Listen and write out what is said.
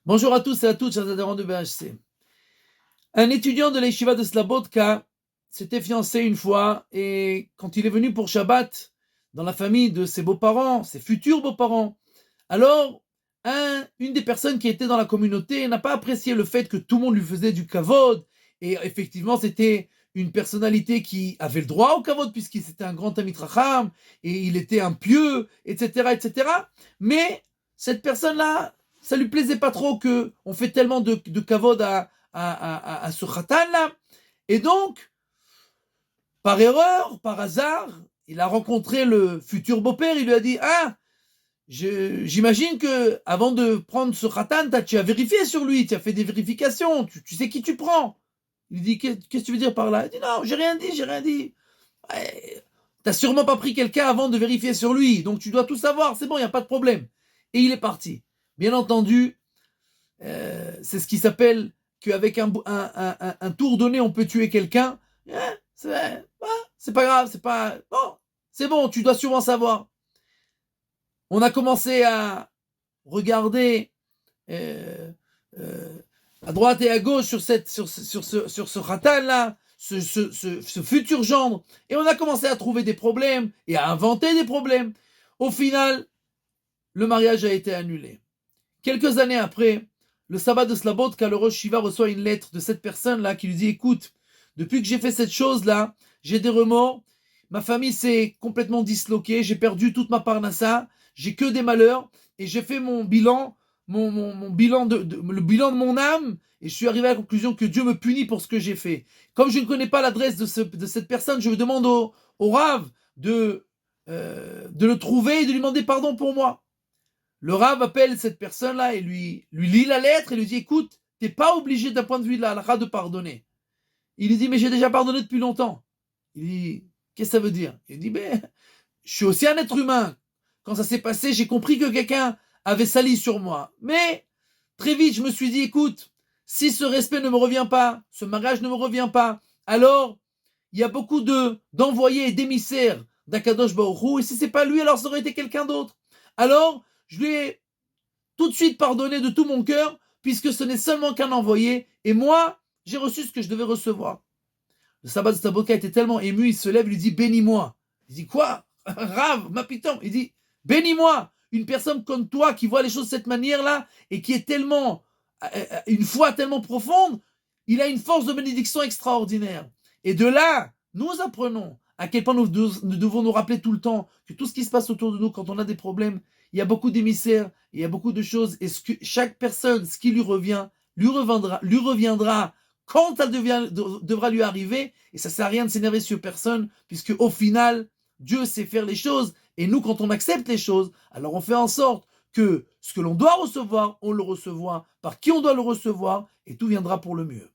Bonjour à tous et à toutes, chers adhérents de BHC. Un étudiant de l'Yeshiva de Slabodka s'était fiancé une fois et quand il est venu pour Shabbat dans la famille de ses beaux-parents, ses futurs beaux-parents, alors une des personnes qui était dans la communauté n'a pas apprécié le fait que tout le monde lui faisait du kavod et effectivement c'était une personnalité qui avait le droit au kavod puisqu'il était un grand Talmid Chacham et il était un pieux, etc., etc. Mais cette personne-là, ça lui plaisait pas trop que on fait tellement de kavod à ce khatan là. Et donc, par erreur, par hasard, il a rencontré le futur beau-père, il lui a dit « Ah, j'imagine que avant de prendre ce khatan, tu as vérifié sur lui, tu as fait des vérifications, tu sais qui tu prends. » Il dit « Qu'est-ce que tu veux dire par là ?» Il dit « Non, j'ai rien dit. Ouais, t'as sûrement pas pris quelqu'un avant de vérifier sur lui, donc tu dois tout savoir, c'est bon, il n'y a pas de problème. » Et il est parti. Bien entendu, c'est ce qui s'appelle qu'avec un tour donné, on peut tuer quelqu'un. C'est pas grave, c'est pas... Bon, c'est bon, tu dois sûrement savoir. On a commencé à regarder à droite et à gauche sur ce khatan-là, ce futur gendre, et on a commencé à trouver des problèmes et à inventer des problèmes. Au final, le mariage a été annulé. Quelques années après, le sabbat de Slabodka, le Rosh Shiva reçoit une lettre de cette personne-là qui lui dit « Écoute, depuis que j'ai fait cette chose-là, j'ai des remords, ma famille s'est complètement disloquée, j'ai perdu toute ma parnassa, j'ai que des malheurs, et j'ai fait mon bilan, le bilan de mon âme, et je suis arrivé à la conclusion que Dieu me punit pour ce que j'ai fait. Comme je ne connais pas l'adresse de cette personne, je demande au Rav de le trouver et de lui demander pardon pour moi. » Le Rav appelle cette personne-là et lui lit la lettre et lui dit « Écoute, t'es pas obligé d'un point de vue de la halakha de pardonner. » Il lui dit « Mais j'ai déjà pardonné depuis longtemps. » Il dit « Qu'est-ce que ça veut dire ?» Il dit « Mais je suis aussi un être humain. Quand ça s'est passé, j'ai compris que quelqu'un avait sali sur moi. Mais très vite, je me suis dit « Écoute, si ce respect ne me revient pas, ce mariage ne me revient pas, alors il y a beaucoup d'envoyés et d'émissaires d'Akadosh Baruch Hu, et si c'est pas lui, alors ça aurait été quelqu'un d'autre. Alors, je lui ai tout de suite pardonné de tout mon cœur, puisque ce n'est seulement qu'un envoyé, et moi, j'ai reçu ce que je devais recevoir. » Le sabbat de Slabodka était tellement ému, il se lève, il lui dit « Bénis-moi. » Il dit « Quoi? Rav, ma piton ?» Il dit « Bénis-moi. Une personne comme toi qui voit les choses de cette manière-là, et qui est tellement, une foi tellement profonde, il a une force de bénédiction extraordinaire. » Et de là, nous apprenons à quel point nous devons nous rappeler tout le temps que tout ce qui se passe autour de nous, quand on a des problèmes, il y a beaucoup d'émissaires, il y a beaucoup de choses, et chaque personne, ce qui lui reviendra quand elle devra lui arriver, et ça sert à rien de s'énerver sur personne, puisque au final, Dieu sait faire les choses, et nous, quand on accepte les choses, alors on fait en sorte que ce que l'on doit recevoir, on le recevra, par qui on doit le recevoir, et tout viendra pour le mieux.